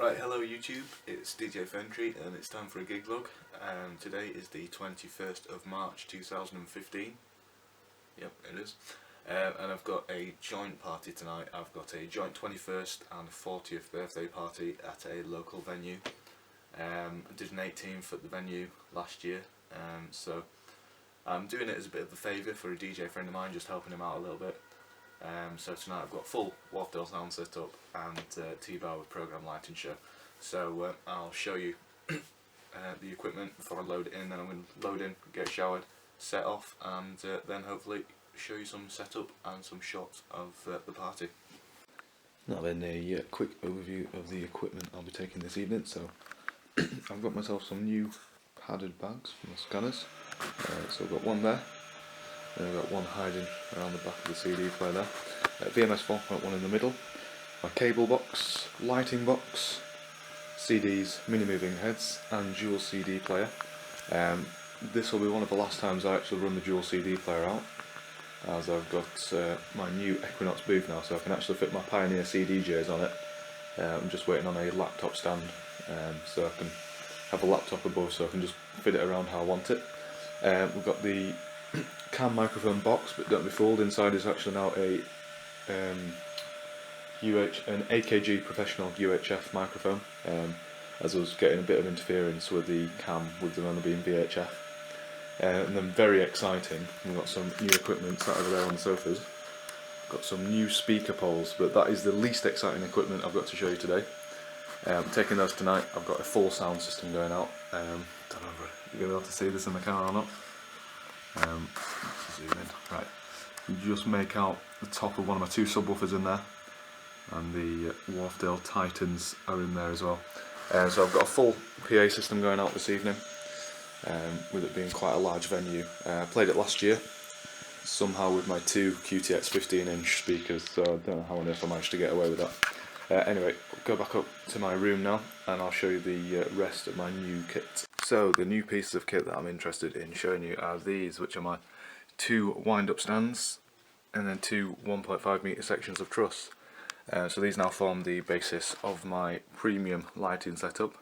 Right, hello YouTube, it's DJ FEARNTREE and it's time for a gig log. Today is the 21st of March 2015. Yep, it is. And I've got a joint party tonight. I've got a joint 21st and 40th birthday party at a local venue. I did an 18th at the venue last year, so I'm doing it as a bit of a favour for a DJ friend of mine, just helping him out a little bit. So tonight I've got full wharfedale sound set up and T-bar with program lighting show. So I'll show you the equipment before I load it in, then I'm going to load in, get showered, set off, and then hopefully show you some setup and some shots of the party. Now then, a quick overview of the equipment I'll be taking this evening. So I've got myself some new padded bags from the scanners. So I've got one there. And I've got one hiding around the back of the CD player there. VMS 4.1 in the middle. My cable box, lighting box, CDs, mini moving heads, and dual CD player. This will be one of the last times I actually run the dual CD player out, as I've got my new Equinox booth now, so I can actually fit my Pioneer CDJs on it. I'm just waiting on a laptop stand, so I can have a laptop above, so I can just fit it around how I want it. We've got the cam microphone box, but don't be fooled, inside is actually now an AKG professional UHF microphone, as I was getting a bit of interference with the cam with them only being VHF. And then very exciting, we've got some new equipment sat over there on the sofas. Got some new speaker poles, but that is the least exciting equipment I've got to show you today. Taking those tonight. I've got a full sound system going out. Don't know if you're going to be able to see this in the camera or not. Zoom in. Right, you just make out the top of one of my two subwoofers in there, and the Wharfedale Titans are in there as well. So I've got a full PA system going out this evening, with it being quite a large venue. I played it last year, somehow with my two QTX 15-inch speakers, so I don't know how on earth I managed to get away with that. Anyway, go back up to my room now, and I'll show you the rest of my new kit. So the new pieces of kit that I'm interested in showing you are these, which are my two wind-up stands and then two 1.5 metre sections of truss. So these now form the basis of my premium lighting setup.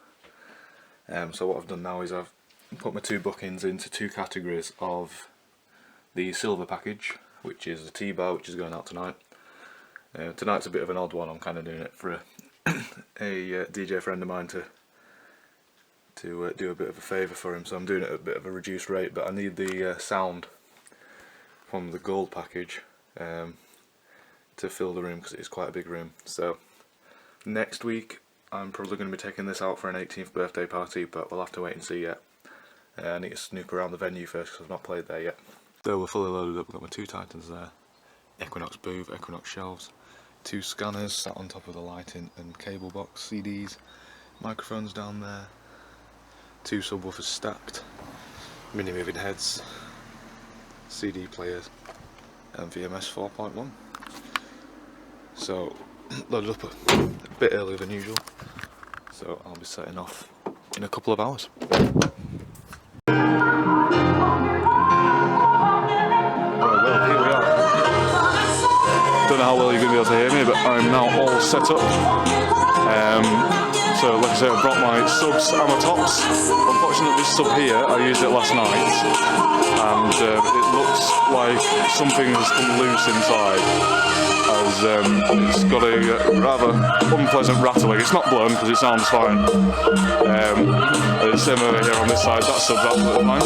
So what I've done now is I've put my two bookings into two categories of the silver package, which is the T-bar, which is going out tonight. Tonight's a bit of an odd one. I'm kind of doing it for a DJ friend of mine to do a bit of a favour for him, so I'm doing it at a bit of a reduced rate, but I need the sound from the gold package to fill the room, because it is quite a big room. So next week I'm probably going to be taking this out for an 18th birthday party, but we'll have to wait and see yet. I need to snoop around the venue first, because I've not played there yet. So we're fully loaded up. We've got my two Titans there, Equinox booth, Equinox shelves, two scanners sat on top of the lighting and cable box, CDs, microphones down there, two subwoofers stacked, mini moving heads, CD players, and VMS 4.1. So loaded up a bit earlier than usual, so I'll be setting off in a couple of hours. Don't know how well you're going to be able to hear me, but I'm now all set up. So like I say, I brought my subs and my tops. Unfortunately, this sub here, I used it last night, and it looks like something has come loose inside, as it's got a rather unpleasant rattling. It's not blown because it sounds fine. The same over here on this side, that sub's absolutely fine.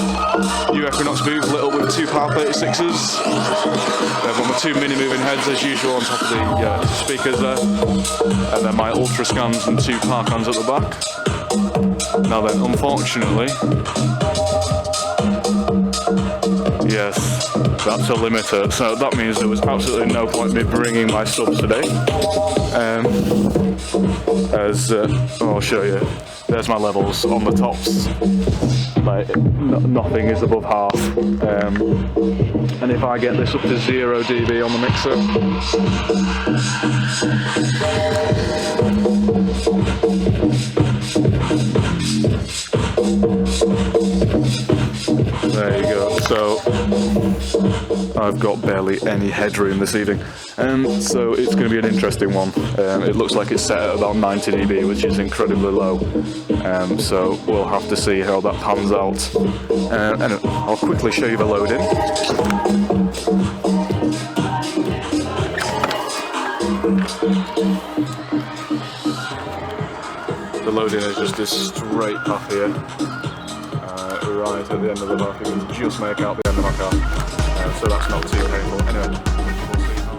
New Equinox booth lit up with two Power 36s. I've got my two mini moving heads as usual on top of the speakers there, and then my ultra scans and two Parkons at the back. Now then, unfortunately, yes, that's a limiter, so that means there was absolutely no point in me bringing my subs today. I'll show you. There's my levels on the tops. Like, nothing is above half. And if I get this up to 0 dB on the mixer, there you go. So I've got barely any headroom this evening, so it's going to be an interesting one. It looks like it's set at about 90 dB, which is incredibly low, so we'll have to see how that pans out. Anyway, I'll quickly show you the loading. The loading is just this straight path here, right at the end of the bar. You can just make out the end of my car, so that's not too painful. Anyway, we'll see how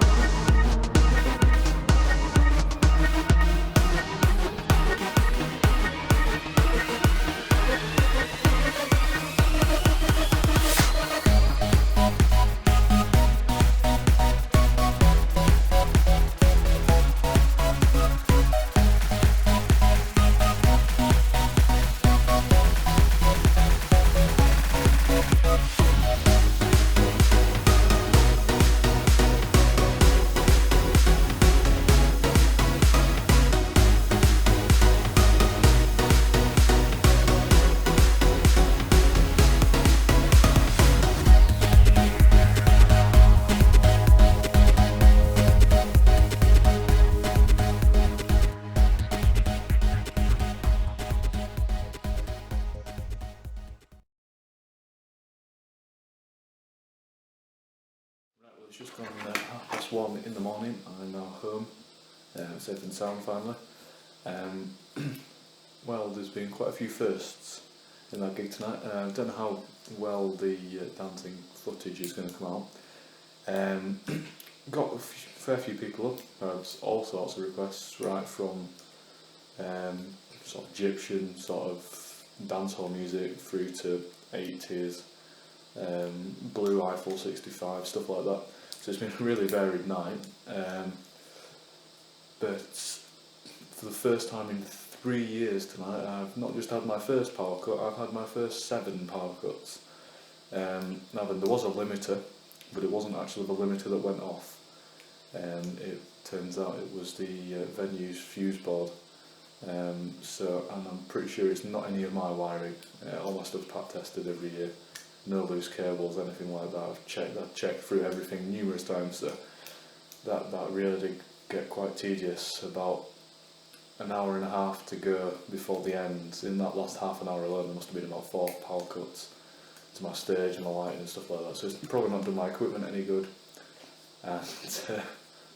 it's just gone 1:30 in the morning. I'm now home, safe and sound finally. Well, there's been quite a few firsts in that gig tonight. I don't know how well the dancing footage is going to come out. Got a fair few people up, all sorts of requests, right from sort of Egyptian sort of dancehall music through to 80s, Blue Eiffel 65, stuff like that. So it's been a really varied night, but for the first time in 3 years tonight, I've not just had my first power cut, I've had my first 7 power cuts. Now then, there was a limiter, but it wasn't actually the limiter that went off. It turns out it was the venue's fuse board. And I'm pretty sure it's not any of my wiring. All my stuff's pat tested every year. No loose cables, anything like that. I've checked through everything numerous times, so that really did get quite tedious. About an hour and a half to go before the end. In that last half an hour alone, there must have been about 4 power cuts to my stage and my lighting and stuff like that. So it's probably not done my equipment any good. And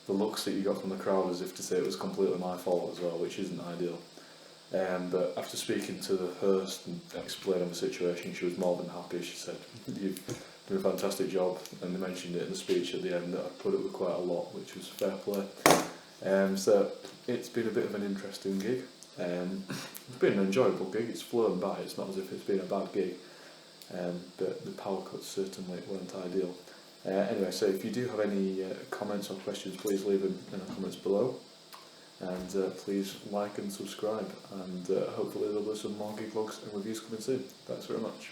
the looks that you got from the crowd, as if to say it was completely my fault as well, which isn't ideal. But after speaking to the host and explaining the situation, she was more than happy. She said, "You've done a fantastic job," and they mentioned it in the speech at the end that I put up with quite a lot, which was fair play. So it's been a bit of an interesting gig. It's been an enjoyable gig. It's flown by. It's not as if it's been a bad gig, but the power cuts certainly weren't ideal. Anyway, so if you do have any comments or questions, please leave them in the comments below. And please like and subscribe, and hopefully there'll be some more gig vlogs and reviews coming soon. Thanks very much.